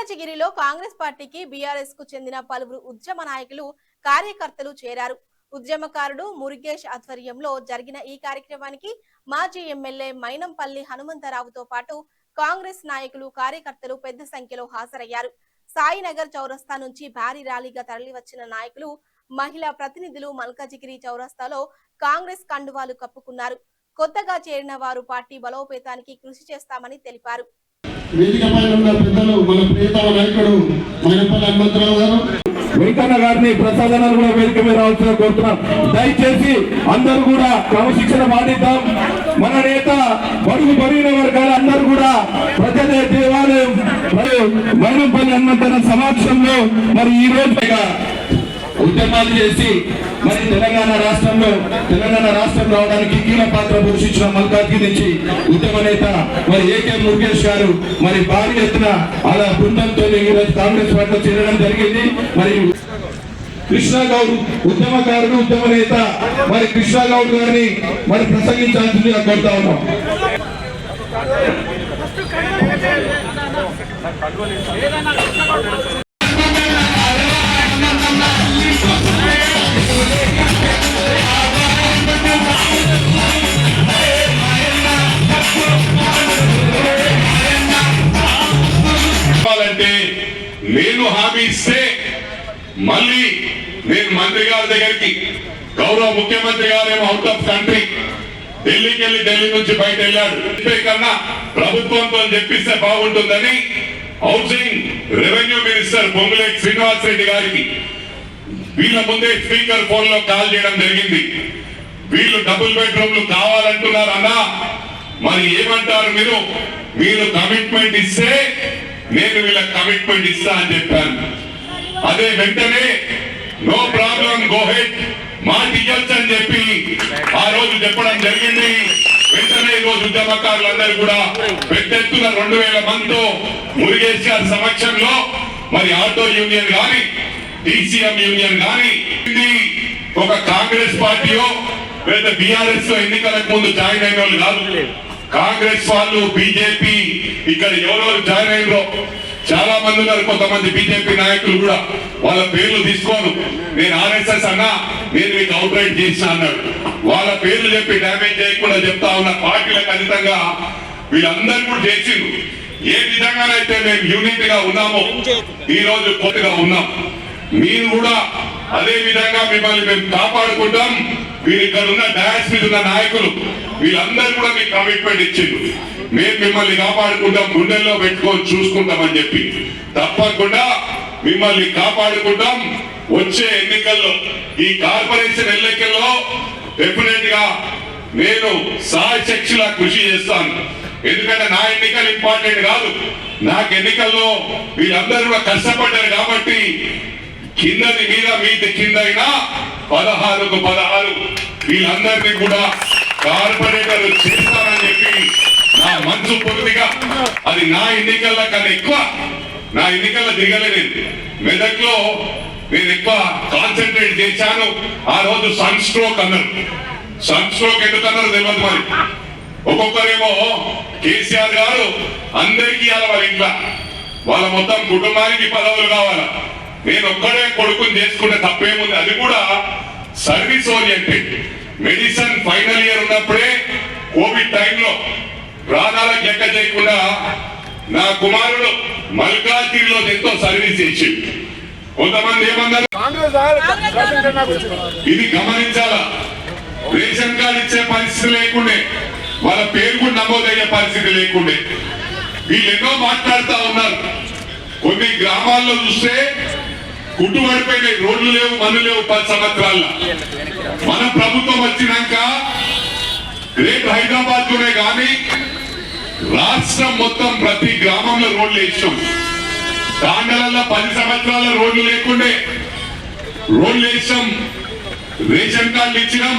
మల్కాజిగిరిలో కాంగ్రెస్ పార్టీకి బీఆర్ఎస్ కు చెందిన పలువురు ఉద్యమ నాయకులు కార్యకర్తలు చేరారు. ఉద్యమకారుడు మురుగేష్ ఆధ్వర్యంలో జరిగిన ఈ కార్యక్రమానికి మాజీ ఎమ్మెల్యే మైనంపల్లి హనుమంతరావుతో పాటు కాంగ్రెస్ నాయకులు కార్యకర్తలు పెద్ద సంఖ్యలో హాజరయ్యారు. సాయినగర్ చౌరస్తా నుంచి భారీ ర్యాలీగా తరలివచ్చిన నాయకులు, మహిళా ప్రతినిధులు మల్కాజిగిరి చౌరస్తాలో కాంగ్రెస్ కండువాలు కప్పుకున్నారు. కొత్తగా చేరిన వారు పార్టీ బలోపేతానికి కృషి చేస్తామని తెలిపారు. వేదికపై ఉన్న పెద్దలు మన ప్రియతమ నాయకుడు మైనంపల్లి హనుమంతరావు గారు, వెంకన్న గారిని ప్రసాదనాలు కూడా వేదిక మీద రావాల్సిన కోరుతున్నాం. దయచేసి అందరూ కూడా క్రమశిక్షణ పాటిద్దాం. మన నేత బడుగు బడిన వర్గాల అందరూ కూడా ప్రజల దేవాలయం మైనంపల్లి హనుమంతరావు సమక్షంలో మరి ఈ రోజు ఉద్యమాలు చేసి మరి తెలంగాణ రాష్ట్రం రావడానికి కీలక పాత్ర పోషించిన మల్కాజ్గిరి నుంచి ఉద్యమ నేత మరి ఏకే మురుగేష్ గారు మరి భారీ ఎత్తున అలా బృందంతో ఈరోజు కాంగ్రెస్ పార్టీలో చేరడం జరిగింది. మరి కృష్ణగౌడ్ ఉద్యమకారుడు, ఉద్యమ నేత మరి కృష్ణగౌడ్ గారిని మరి ప్రసంగించాల్సిందిగా కోరుతా ఉన్నాం. నేను హామీ ఇస్తే మళ్ళీ నేను మంత్రి గారి దగ్గరికి, గౌరవ ముఖ్యమంత్రి గారేమో అవుట్ ఆఫ్ కంట్రీ ఢిల్లీకి వెళ్ళి ఢిల్లీ నుంచి బయట వెళ్ళాడు, కన్నా ప్రభుత్వంతో చెప్పిస్తే బాగుంటుందని housing revenue minister Ponguleti Srinivas Reddy గారికి వీళ్ళ ముందే స్పీకర్ ఫోన్ లో కాల్ చేయడం జరిగింది. వీళ్ళు డబుల్ బెడ్రూమ్లు కావాలంటున్నారు అన్నా, మరి ఏమంటారు మీరు కమిట్మెంట్ ఇస్తే నేను వీళ్ళకి కమిట్మెంట్ ఇస్తా అని చెప్పాను. అదే వెంటనే నో ప్రాబ్లం గో హెడ్ మాట ఇవ్వచ్చు అని చెప్పి ఆ రోజు చెప్పడం జరిగింది. వెంటనే ఈ రోజు ఉద్యమకారులందరూ కూడా పెద్ద ఎత్తున 2000 మందితో మురుగేష్ గారి సమక్షంలో మరి ఆటో యూనియన్ గాని టీసీఎం యూనియన్ గాని ఒక కాంగ్రెస్ పార్టీయో లేదా బీఆర్ఎస్ లో ఎన్నికలకు ముందు జాయిన్ అయిన వాళ్ళు కాదు. కాంగ్రెస్ వాళ్ళు, బీజేపీ ఇక్కడ ఎవరెవరు జాయిన్ అయినో చాలా మంది ఉన్నారు. కొంతమంది బీజేపీ నాయకులు కూడా వాళ్ళ పేర్లు తీసుకోను, నేను ఆర్ఎస్ఎస్ అన్నా, నేను మీకు అవుట్ రైట్ చేసిన అన్నాడు. వాళ్ళ పేర్లు చెప్పి డ్యామేజ్ చేయకుండా చెప్తా ఉన్న పార్టీలకు అతీతంగా వీళ్ళందరూ కూడా చేసిండు. ఏ విధంగానైతే మేము యూనిట్ గా ఉన్నామో ఈ రోజు కొత్తగా ఉన్నాం. మీరు కూడా అదే విధంగా మిమ్మల్ని మేము కాపాడుకుంటాం. మీరు ఇక్కడ ఉన్న డాష్ మీద ఉన్న నాయకులు వీళ్ళందరూ కూడా మీకు కమిట్మెంట్ ఇచ్చిండు, మేము మిమ్మల్ని కాపాడుకుంటాం, గుండెల్లో పెట్టుకొని చూసుకుంటామని చెప్పి తప్పకుండా మిమ్మల్ని కాపాడుకుంటాం. వచ్చే ఎన్నికల్లో ఈ కార్పొరేషన్ ఎన్నికల్లో డెఫినెట్ గా నేను సాయశక్తిలా కృషి చేస్తాను. ఎందుకంటే నా ఎన్నికలు ఇంపార్టెంట్ కాదు, నాకు ఎన్నికల్లో వీళ్ళందరూ కూడా కష్టపడ్డారు కాబట్టి కిందది మీద మీది కింద అయినా 16కు 16 వీళ్ళందరినీ కూడా కార్పొరేటర్ చేస్తానని చెప్పి నా మనసు పూర్తిగా, అది నా ఎన్నికల కన్నా ఎక్కువ నా ఎన్నికల్లో దిగలేదు. మెదక్లో నేను ఎక్కువ కాన్సన్ట్రేట్ చేశాను. ఆ రోజు సన్ స్ట్రోక్ అన్నారు. సన్ స్ట్రోక్ ఎందుకన్నారు తెలియదు. మరి ఒక్కొక్కరేమో కేసీఆర్ గారు అందరికీ ఇవ్వాలి, వాళ్ళ ఇంట్లో వాళ్ళ మొత్తం కుటుంబానికి పదవులు కావాలా, నేను ఒక్కడే కొడుకుని చేసుకుంటే తప్పేముంది. అది కూడా service oriented. Medicine final year ఉన్నప్పుడే కోవిడ్ టైంలో ప్రాణాలకు లెక్క చేయకుండా నా కుమారుడు మల్కాజ్గిరిలో ఎంతో సర్వీస్ చేసి, కొంతమంది ఏమన్నారు ఇది గమనించాలా, రేషన్ కార్డు ఇచ్చే పరిస్థితి లేకుండే, వాళ్ళ పేరు కూడా నమోదయ్యే పరిస్థితి లేకుండే. వీళ్ళు ఎన్నో మాట్లాడుతూ ఉన్నారు. కొన్ని గ్రామాల్లో చూస్తే కుట్టుబడిపోయినాయి, రోడ్లు లేవు, మన్ను లేవు. 10 సంవత్సరాల్లో మన ప్రభుత్వం వచ్చినాక గ్రేట్ హైదరాబాద్ లోనే కానీ రాష్ట్రం మొత్తం ప్రతి గ్రామంలో రోడ్లు వేసాం. తాండలలో 10 సంవత్సరాల రోడ్లు లేకుండే రోడ్లు వేసాం. రేషన్ కార్డులు ఇచ్చినాం,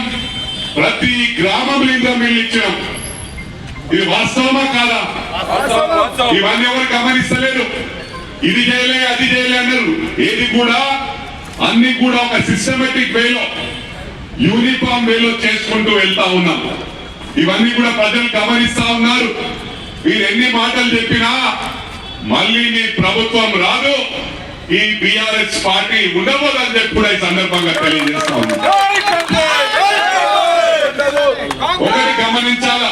ప్రతి గ్రామంలో ఇంద్రమిల్లు ఇచ్చినాం. ఇది వాస్తవమా కాదా? ఇవన్నీ ఎవరు గమనిస్తలేరు. ఇది చేయలే, అది చేయలే అన్నారు. ఏది కూడా అన్ని కూడా ఒక సిస్టమేటిక్ వేలో, యూనిఫామ్ వేలో చేసుకుంటూ వెళ్తా ఉన్నాం. ఇవన్నీ కూడా ప్రజలు గమనిస్తా ఉన్నారు. మీరు ఎన్ని మాటలు చెప్పినా మళ్ళీ నీ ప్రభుత్వం రాదు, ఈ బిఆర్ఎస్ పార్టీ ఉండబోదని చెప్పి కూడా ఈ సందర్భంగా తెలియజేస్తా ఉన్నా. ఒకటి గమనించాలా,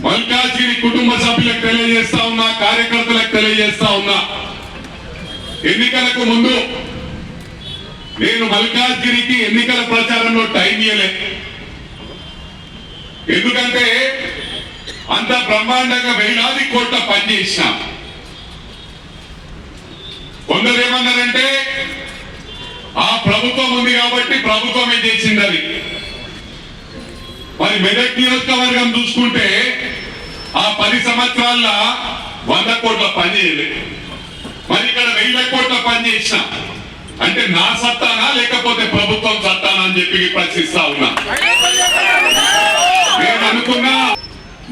మల్కాజ్గిరి కుటుంబ సభ్యులకు తెలియజేస్తా ఉన్నా, కార్యకర్తలకు తెలియజేస్తా ఉన్నా, ఎన్నికలకు ముందు నేను మల్కాజ్గిరికి ఎన్నికల ప్రచారంలో టైం ఇవ్వలే. ఎందుకంటే అంత బ్రహ్మాండంగా వేలాది కోట్ల పనిచేసిన. కొందరు ఏమన్నారంటే ఆ ప్రభుత్వం ఉంది కాబట్టి ప్రభుత్వమే చేసిందని. మరి మెదక్ నియోజకవర్గం చూసుకుంటే ఆ 10 సంవత్సరాల్లో 100 కోట్ల పని చేయలేదు. మరి ఇక్కడ 1000 కోట్ల పని చేసిన అంటే నా సత్తానా లేకపోతే ప్రభుత్వం సత్తానా అని చెప్పి ప్రశ్నిస్తా ఉన్నా. నేను అనుకున్నా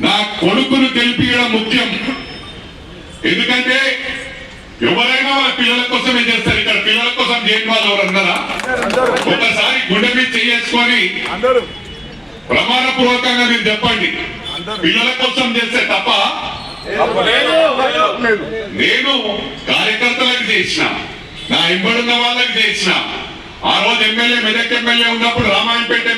నా కొడుకును గెలిపించడం ముఖ్యం. ఎందుకంటే ఎవరైనా వాళ్ళ పిల్లల కోసమే చేస్తారు. ఇక్కడ పిల్లల కోసం చేయని వాళ్ళు ఎవరన్నారా? ఒకసారి గుండె మీద చేసుకొని ప్రమాణపూర్వకంగా మీరు చెప్పండి, పిల్లల కోసం చేస్తే తప్ప నేను కార్యకర్తలకు చేసిన, నా ఇంబడున్న వాళ్ళకి చేసిన. ఆ రోజు ఎమ్మెల్యే మెదక్ ఎమ్మెల్యే ఉన్నప్పుడు రామాయణపేట